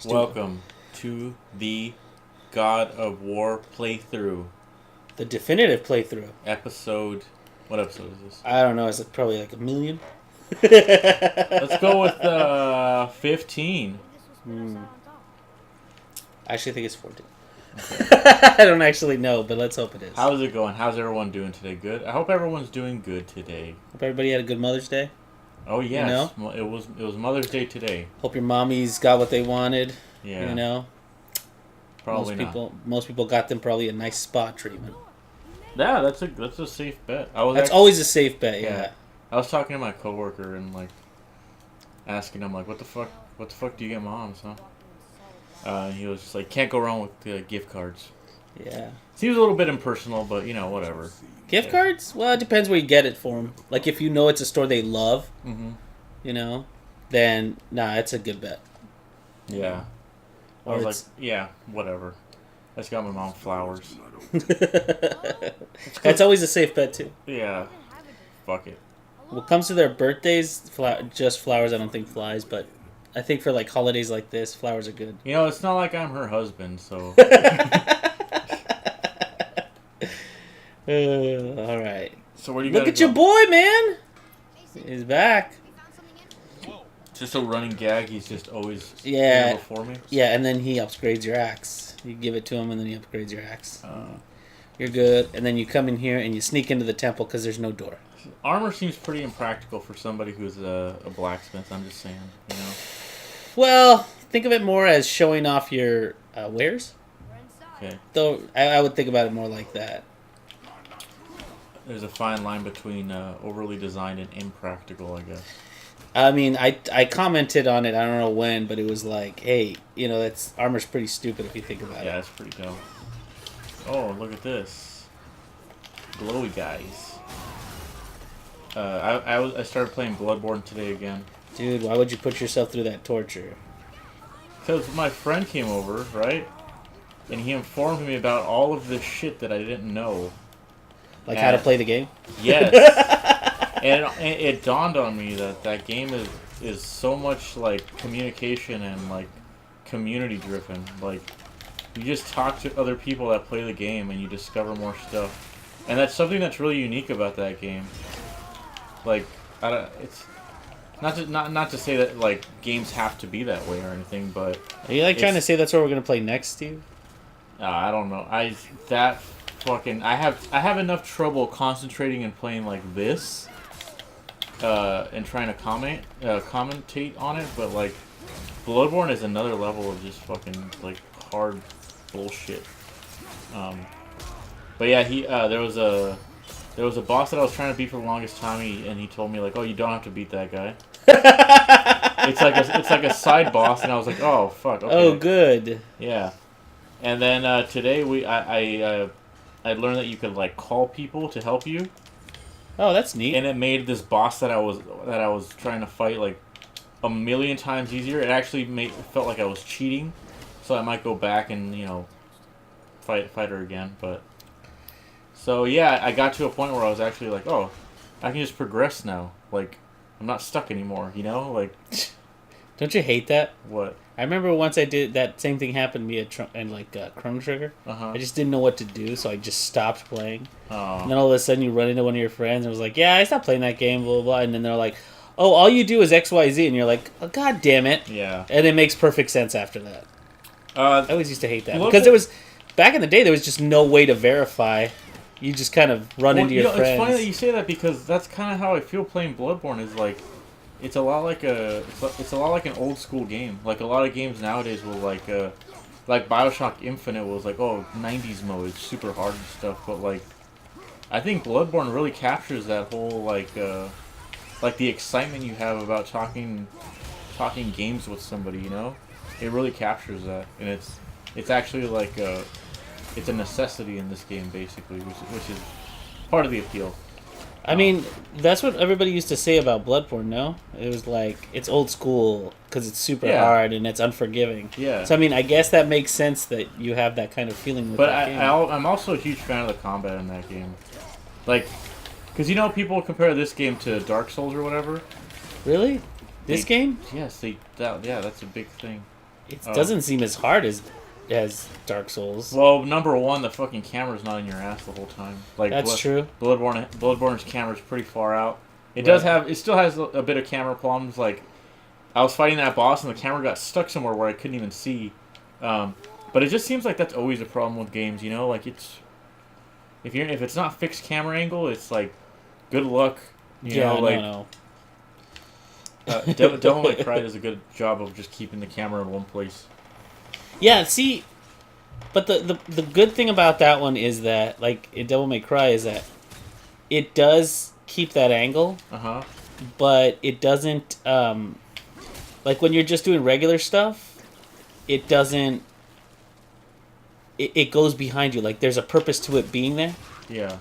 Welcome to the God of War playthrough. The definitive playthrough. Episode. What episode is this? I don't know. Is it probably like 1,000,000? Let's go with 15. I actually think it's 14. I don't actually know, but let's hope it is. How's it going? How's everyone doing today? Good? I hope everyone's doing good today. Hope everybody had a good Mother's Day. Oh, yes. You know? It was Mother's Day today. Hope your mommies got what they wanted. Yeah. You know? Probably most people got them probably a nice spa treatment. Yeah, that's a safe bet. That's always a safe bet, yeah. I was talking to my coworker and asking him what the fuck do you get moms, huh? He was just like, can't go wrong with gift cards. Yeah. Seems a little bit impersonal, but whatever. Gift cards? Well, it depends where you get it for them. Like if you know it's a store they love, then it's a good bet. Yeah. I was like, yeah, whatever. I just got my mom flowers. That's always a safe bet too. Yeah. Fuck it. When it comes to their birthdays, just flowers I don't think flies, but I think for holidays like this, flowers are good. It's not like I'm her husband, so. All right. So where do you look at your boy, man? He's back. Just a running gag. He's just always before me. Yeah, and then he upgrades your axe. You give it to him, and then he upgrades your axe. You're good, and then you come in here and you sneak into the temple because there's no door. Armor seems pretty impractical for somebody who's a blacksmith. I'm just saying, Well, think of it more as showing off your wares. Okay. Though I would think about it more like that. There's a fine line between overly designed and impractical, I guess. I mean, I commented on it, I don't know when, but it was like, hey, that's armor's pretty stupid if you think about it. Yeah, it's pretty dumb. Oh, look at this. Glowy guys. I started playing Bloodborne today again. Dude, why would you put yourself through that torture? Because my friend came over, right? And he informed me about all of this shit that I didn't know. Like how to play the game? Yes. And it dawned on me that game is so much communication and community driven. You just talk to other people that play the game and you discover more stuff. And that's something that's really unique about that game. It's not to say that games have to be that way or anything, but are you trying to say that's what we're gonna play next, Steve? I don't know. I have enough trouble concentrating and playing like this, and trying to commentate on it, but Bloodborne is another level of just fucking hard bullshit. But yeah, there was a boss that I was trying to beat for the longest time, and he told me oh, you don't have to beat that guy. it's like a side boss, and I was like, oh fuck. Okay. Oh, good. Yeah. And then today I learned that you could call people to help you. Oh, that's neat. And it made this boss that I was trying to fight 1,000,000 times easier. It actually felt like I was cheating, so I might go back and fight her again. But so yeah, I got to a point where I was actually oh, I can just progress now. I'm not stuck anymore. Don't you hate that? What? I remember once I did that same thing happened to me at Chrono Trigger. I just didn't know what to do, so I just stopped playing. And then all of a sudden you run into one of your friends and it was like, yeah, I stopped playing that game, blah, blah, blah. And then they're like, oh, all you do is XYZ. And you're like, oh, God damn it. Yeah. And it makes perfect sense after that. I always used to hate that. Because back in the day, there was just no way to verify. You just kind of run into your friends. It's funny that you say that because that's kind of how I feel playing Bloodborne is it's a lot like an old school game. A lot of games nowadays will BioShock Infinite was 90s mode, it's super hard and stuff, but I think Bloodborne really captures that whole the excitement you have about talking games with somebody, It really captures that, and it's actually it's a necessity in this game basically, which is part of the appeal. I mean, that's what everybody used to say about Bloodborne, no? It was it's old school because it's super hard and it's unforgiving. Yeah. So, I mean, I guess that makes sense that you have that kind of feeling with that game. But I'm also a huge fan of the combat in that game. Because, people compare this game to Dark Souls or whatever. Really? This game? Yes, that's a big thing. It doesn't seem as hard as Dark Souls. Well, number one, the fucking camera's not in your ass the whole time. Like that's true. Bloodborne's camera's pretty far out. It still has a bit of camera problems. Like, I was fighting that boss and the camera got stuck somewhere where I couldn't even see. But it just seems like that's always a problem with games, you know? Like, if it's not fixed camera angle, it's like, good luck. You know, like, no. Devil May Cry does a good job of just keeping the camera in one place. Yeah, see, but the good thing about that one is that, like, in Devil May Cry, is that it does keep that angle, but it doesn't, like, when you're just doing regular stuff, it doesn't, it goes behind you. Like, there's a purpose to it being there. Yeah.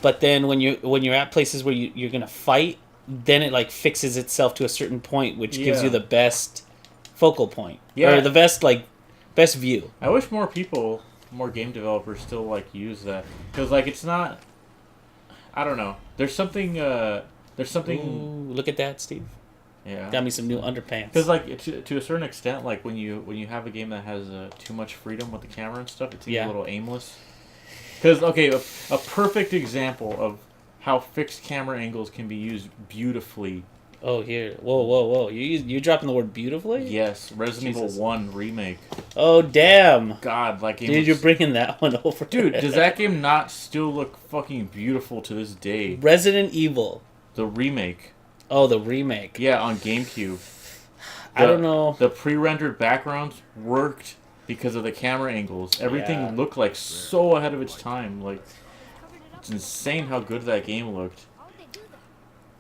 But then when you're at places where you're going to fight, then it, like, fixes itself to a certain point, which gives you the best focal point. Yeah. Or the best, like, best view. I wish more game developers still, like, use that. Because, like, it's not... I don't know. There's something... Ooh, look at that, Steve. Yeah. Got me some new underpants. Because, like, to a certain extent, like, when you have a game that has too much freedom with the camera and stuff, it seems a little aimless. Because, okay, a perfect example of how fixed camera angles can be used beautifully. Oh, here. Whoa. You dropping the word beautifully? Yes. Resident Evil 1 Remake. Oh, damn. God, like... Dude, you're bringing that one over. Dude, does that game not still look fucking beautiful to this day? Resident Evil. The remake. Oh, the remake. Yeah, on GameCube. I don't know. The pre-rendered backgrounds worked because of the camera angles. Everything looked like so ahead of its time. Like, it's insane how good that game looked.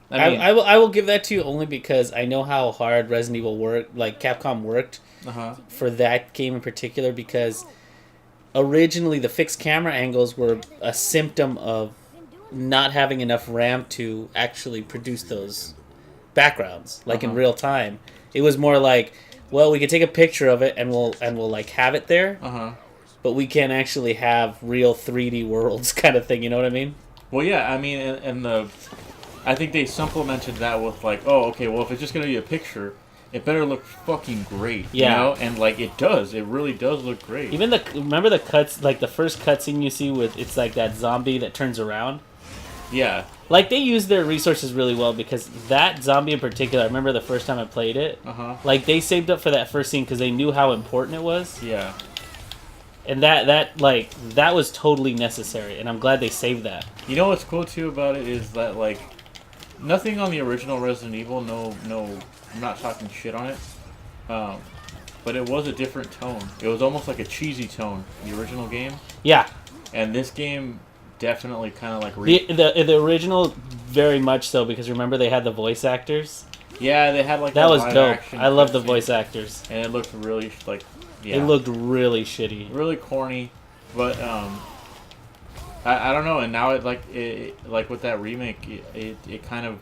I will give that to you only because I know how hard Resident Evil worked, like Capcom worked for that game in particular, because originally the fixed camera angles were a symptom of not having enough RAM to actually produce those backgrounds, like in real time. It was more like, well, we can take a picture of it and we'll like have it there, but we can't actually have real 3D worlds kind of thing. You know what I mean? Well, yeah, I mean, I think they supplemented that with like, oh, okay, well, if it's just gonna be a picture, it better look fucking great. Yeah. You know? And like it does. It really does look great. Even remember the cuts, like the first cutscene you see with it's like that zombie that turns around. Yeah. Like they use their resources really well because that zombie in particular, I remember the first time I played it. Like they saved up for that first scene because they knew how important it was. Yeah. And that was totally necessary, and I'm glad they saved that. You know what's cool too about it is that like nothing on the original Resident Evil. No, I'm not talking shit on it. But it was a different tone. It was almost like a cheesy tone. The original game. Yeah. And this game definitely kind of like the original very much so, because remember they had the voice actors. Yeah, they had like that was dope. I love the voice actors, and it looked really like it looked really shitty, really corny, but I don't know. And now it like with that remake, it kind of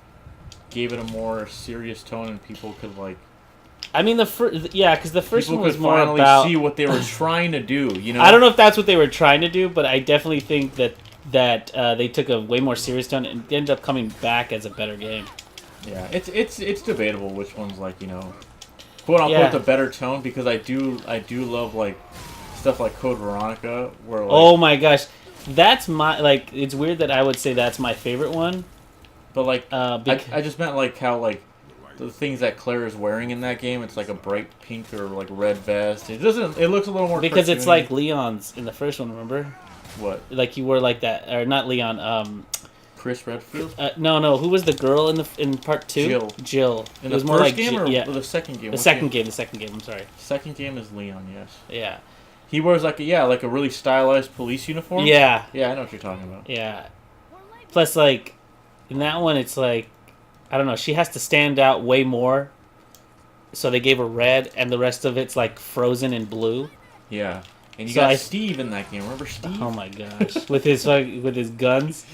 gave it a more serious tone, and people could like. I mean because the first people one was could more finally about see what they were trying to do. You know, I don't know if that's what they were trying to do, but I definitely think that they took a way more serious tone and ended up coming back as a better game. Yeah, it's debatable which one's like, you know, quote unquote the better tone, because I do love like stuff like Code Veronica where like, oh my gosh, that's my like it's weird that I would say that's my favorite one, but like I just meant like how like the things that Claire is wearing in that game, it's like a bright pink or like red vest. It looks a little more because cartoony. It's like Leon's in the first one, remember? What? Like you were like that, or not Leon? Chris Redfield? No. Who was the girl in part 2? Jill. In the first game or the second game? The second game. I'm sorry. Second game is Leon. Yes. Yeah. He wears like a really stylized police uniform. Yeah. Yeah, I know what you're talking about. Yeah. Plus, like in that one, it's like I don't know. She has to stand out way more. So they gave her red, and the rest of it's like frozen in blue. Yeah. And you got Steve in that game. Remember Steve? Oh my gosh, with his guns.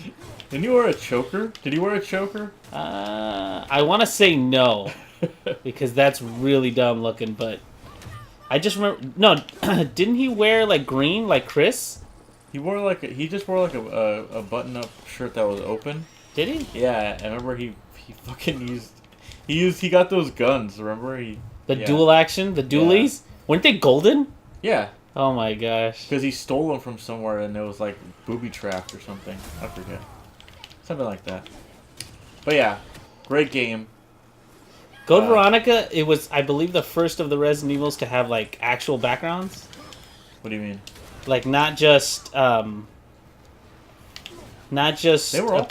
Didn't you wear a choker? Did he wear a choker? I want to say no, because that's really dumb looking. But I just remember didn't he wear like green like Chris? He just wore like a button-up shirt that was open. Did he? Yeah, I remember he fucking he got those guns. Remember dual action, the dualies. Weren't they golden? Yeah. Oh my gosh. Because he stole them from somewhere and it was like booby trapped or something. I forget. Something like that. But yeah, great game. Code Veronica, it was, I believe, the first of the Resident Evils to have like actual backgrounds. What do you mean? Like not just pre-rendered backgrounds. They were all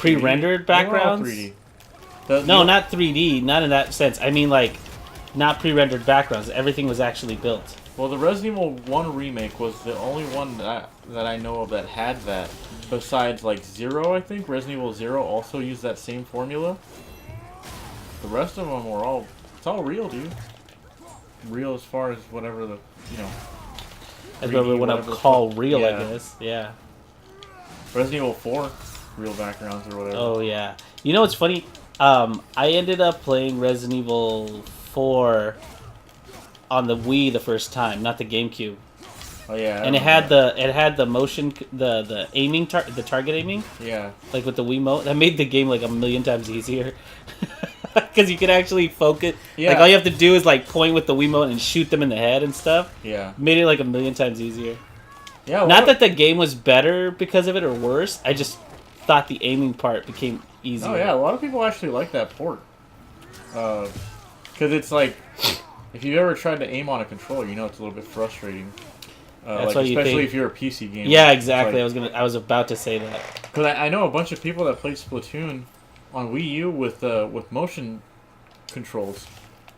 3D. No, not 3D. Not in that sense. I mean like not pre-rendered backgrounds. Everything was actually built. Well, the Resident Evil 1 remake was the only one that I know of that had that. Besides, like, 0, I think. Resident Evil 0 also used that same formula. The rest of them were all... It's all real, dude. Real as far as whatever the, you know... That's what we want to call real, I guess. Yeah. Resident Evil 4, real backgrounds or whatever. Oh, yeah. You know what's funny? I ended up playing Resident Evil 4... on the Wii the first time, not the GameCube. Oh yeah. And it had the motion, the aiming, the target aiming. Yeah. Like with the Wiimote, that made the game like a million times easier. Because you could actually focus. Yeah. Like all you have to do is like point with the Wiimote and shoot them in the head and stuff. Yeah. Made it like a million times easier. Yeah. Not that the game was better because of it or worse. I just thought the aiming part became easier. Oh yeah, a lot of people actually like that port. Because it's like. If you've ever tried to aim on a controller, you know it's a little bit frustrating. That's like, what you think. Especially if you're a PC gamer. Yeah, exactly. Like, I was about to say that. Because I know a bunch of people that played Splatoon on Wii U with motion controls.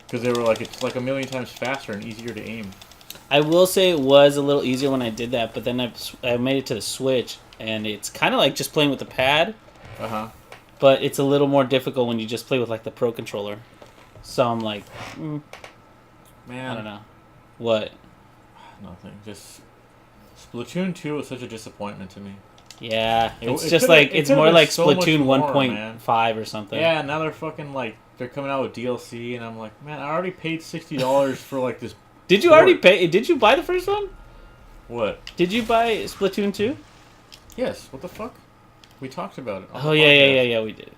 Because they were like, it's like a million times faster and easier to aim. I will say it was a little easier when I did that, but then I made it to the Switch, and it's kind of like just playing with the pad. Uh-huh. But it's a little more difficult when you just play with like the Pro Controller. So I'm like... Man. I don't know. What? Nothing. Just Splatoon 2 was such a disappointment to me. Yeah, it's just like it's more like Splatoon 1.5 or something. Yeah, now they're fucking like they're coming out with DLC, and I'm like, man, I already paid $60 for like this. Did you already pay? Did you buy the first one? What? Did you buy Splatoon 2? Yes. What the fuck? We talked about it. Oh yeah, we did.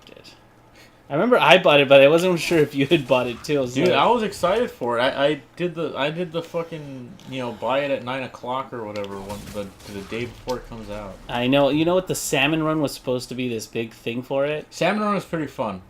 I remember I bought it, but I wasn't sure if you had bought it too. Dude, I was excited for it. I did the fucking, you know, buy it at 9 o'clock or whatever when the day before it comes out. I know. You know what? The Salmon Run was supposed to be this big thing for it. Salmon Run is pretty fun.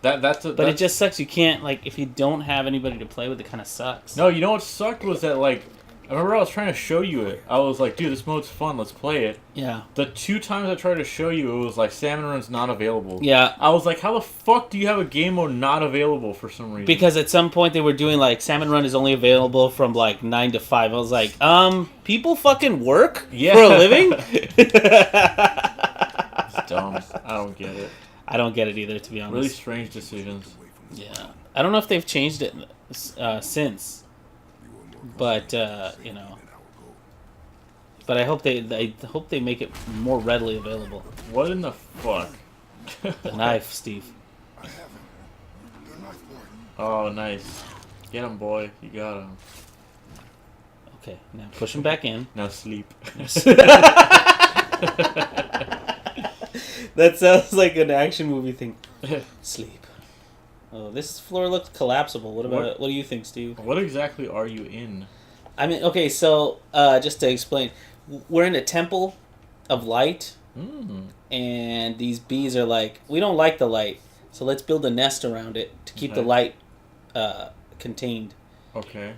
But it just sucks. You can't, like, if you don't have anybody to play with, it kind of sucks. No, you know what sucked was that, like, I remember I was trying to show you it. I was like, dude, this mode's fun. Let's play it. Yeah. The 2 times I tried to show you, it was like, Salmon Run's not available. Yeah. I was like, how the fuck do you have a game mode not available for some reason? Because at some point they were doing, like, Salmon Run is only available from, like, 9 to 5. I was like, people fucking work for a living? It's dumb. I don't get it. I don't get it either, to be honest. Really strange decisions. Yeah. I don't know if they've changed it since. But you know, but I hope they make it more readily available. What in the fuck? The knife, Steve. Oh, nice. Get him, boy. You got him. Okay, now push him back in. Now sleep. That sounds like an action movie thing. Sleep. Oh, this floor looks collapsible. What do you think, Steve? What exactly are you in? I mean, okay, so just to explain, we're in a temple of light, and these bees are like, we don't like the light, so let's build a nest around it to keep the light contained. Okay.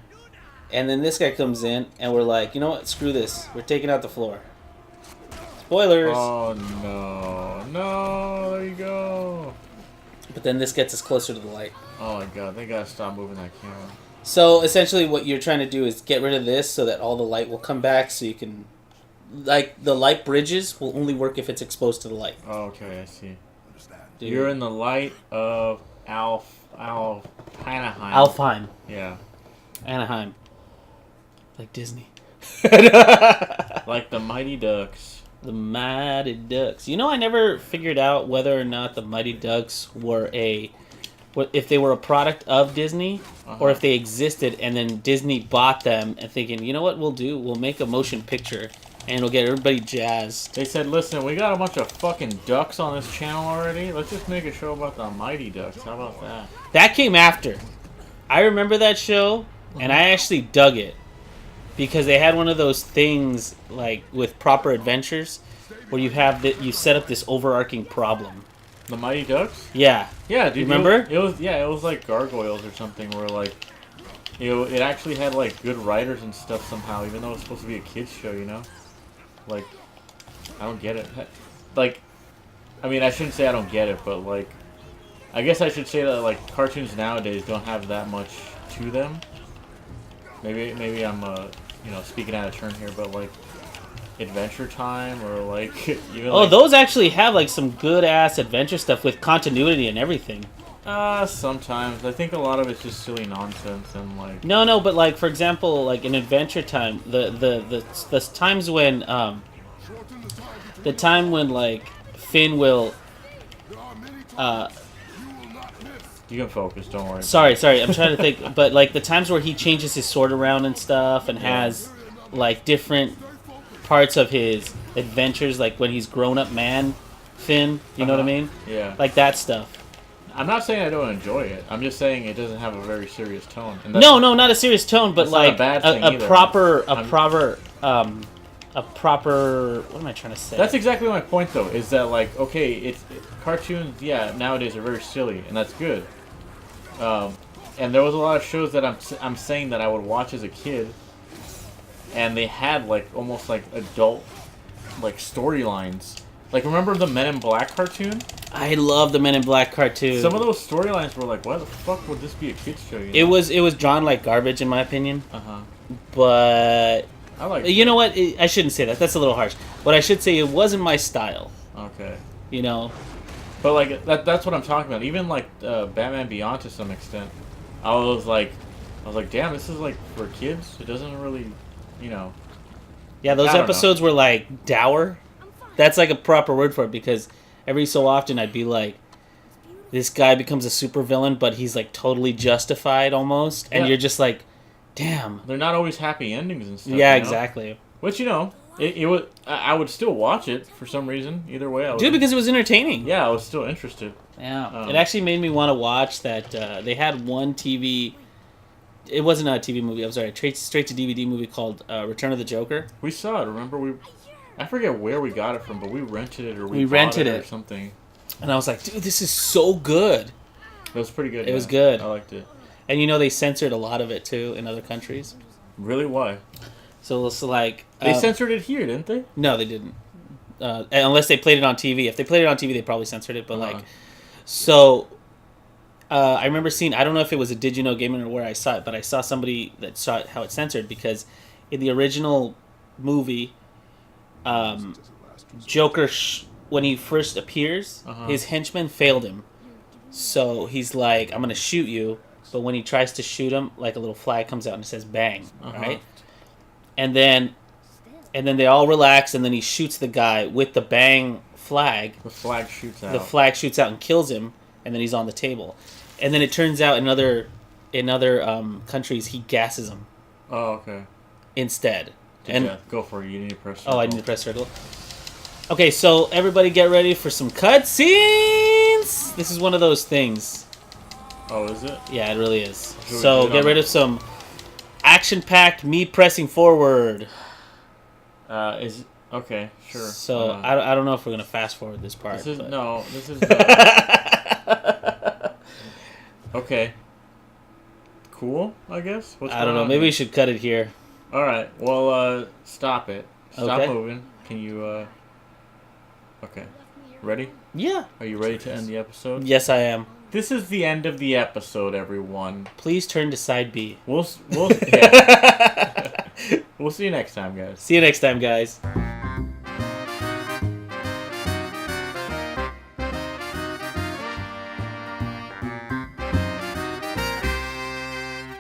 And then this guy comes in, and we're like, you know what? Screw this. We're taking out the floor. Spoilers. Oh no! There you go. But then this gets us closer to the light. Oh my god, they gotta stop moving that camera. So essentially what you're trying to do is get rid of this so that all the light will come back so you can... Like, the light bridges will only work if it's exposed to the light. Oh, okay, I see. Dude. You're in the light of Anaheim. Alfheim. Yeah. Anaheim. Like Disney. Like the Mighty Ducks. The Mighty Ducks. You know, I never figured out whether or not the Mighty Ducks were if they were a product of Disney, or if they existed and then Disney bought them and thinking, you know what we'll do? We'll make a motion picture and it'll get everybody jazzed. They said, listen, we got a bunch of fucking ducks on this channel already. Let's just make a show about the Mighty Ducks. How about that? That came after. I remember that show, and I actually dug it. because they had one of those things like with proper adventures where you set up this overarching problem. The Mighty Ducks? Yeah. Yeah, dude. You remember? It was like Gargoyles or something where like it actually had like good writers and stuff somehow, even though it's supposed to be a kids show, you know? Like I don't get it. Like I mean, I shouldn't say I don't get it, but like I guess I should say that like cartoons nowadays don't have that much to them. Maybe I'm speaking out of turn here, but like Adventure Time or like even those actually have like some good ass adventure stuff with continuity and everything. Sometimes I think a lot of it's just silly nonsense and like no, but like for example, like in Adventure Time, the times when the time when like Finn will you can focus, don't worry. Sorry, I'm trying to think, but like the times where he changes his sword around and stuff and has like different parts of his adventures, like when he's grown up man Finn, you know what I mean? Yeah. Like that stuff. I'm not saying I don't enjoy it. I'm just saying it doesn't have a very serious tone. And no, not a serious tone, but like a proper what am I trying to say? That's exactly my point though, is that like okay, cartoons nowadays are very silly and that's good. And there was a lot of shows that I'm saying that I would watch as a kid, and they had like almost like adult like storylines. Like remember the Men in Black cartoon? I love the Men in Black cartoon. Some of those storylines were like, why the fuck would this be a kids show? You know? It was drawn like garbage in my opinion. Uh-huh. But I like. You know what? I shouldn't say that. That's a little harsh. But I should say it wasn't my style. Okay. You know. But like that's what I'm talking about. Even like Batman Beyond to some extent, I was like, damn, this is like for kids. It doesn't really, you know. Yeah, those episodes were like dour. That's like a proper word for it because every so often I'd be like, this guy becomes a supervillain, but he's like totally justified almost, and you're just like, damn. They're not always happy endings and stuff. Yeah, you know? Exactly. Which it would. I would still watch it for some reason. Either way, Dude, because it was entertaining. Yeah, I was still interested. Yeah, it actually made me want to watch that. They had one TV. It wasn't a TV movie. I'm sorry, straight to DVD movie called Return of the Joker. We saw it. Remember I forget where we got it from, but we rented it or we rented it or something. And I was like, dude, this is so good. It was pretty good. It was good. I liked it. And they censored a lot of it too in other countries. Really? Why? So it's like they censored it here, didn't they? No, they didn't. Unless they played it on TV. If they played it on TV, they probably censored it. But I remember seeing. I don't know if it was a Did You Know Gaming or where I saw it, but I saw somebody that saw how it's censored because in the original movie, Joker when he first appears, his henchman failed him. So he's like, "I'm gonna shoot you." But when he tries to shoot him, like a little flag comes out and it says "bang," right? And then they all relax, and then he shoots the guy with the bang flag. The flag shoots out. The flag shoots out and kills him, and then he's on the table. And then it turns out in other countries he gasses him. Oh, okay. Instead. Go for it. You need to press circle. Oh, I need to press circle. Okay, so everybody get ready for some cutscenes. This is one of those things. Oh, is it? Yeah, it really is. So get rid of some action-packed me pressing forward. Okay, sure. So I don't know if we're gonna fast forward this part. This is okay. Cool, I guess. I don't know. Maybe we should cut it here. All right. Well, stop it. Stop moving. Can you? Okay. Ready? Yeah. Are you ready to end the episode? Yes, I am. This is the end of the episode, everyone. Please turn to side B. We'll see you next time, guys. See you next time, guys.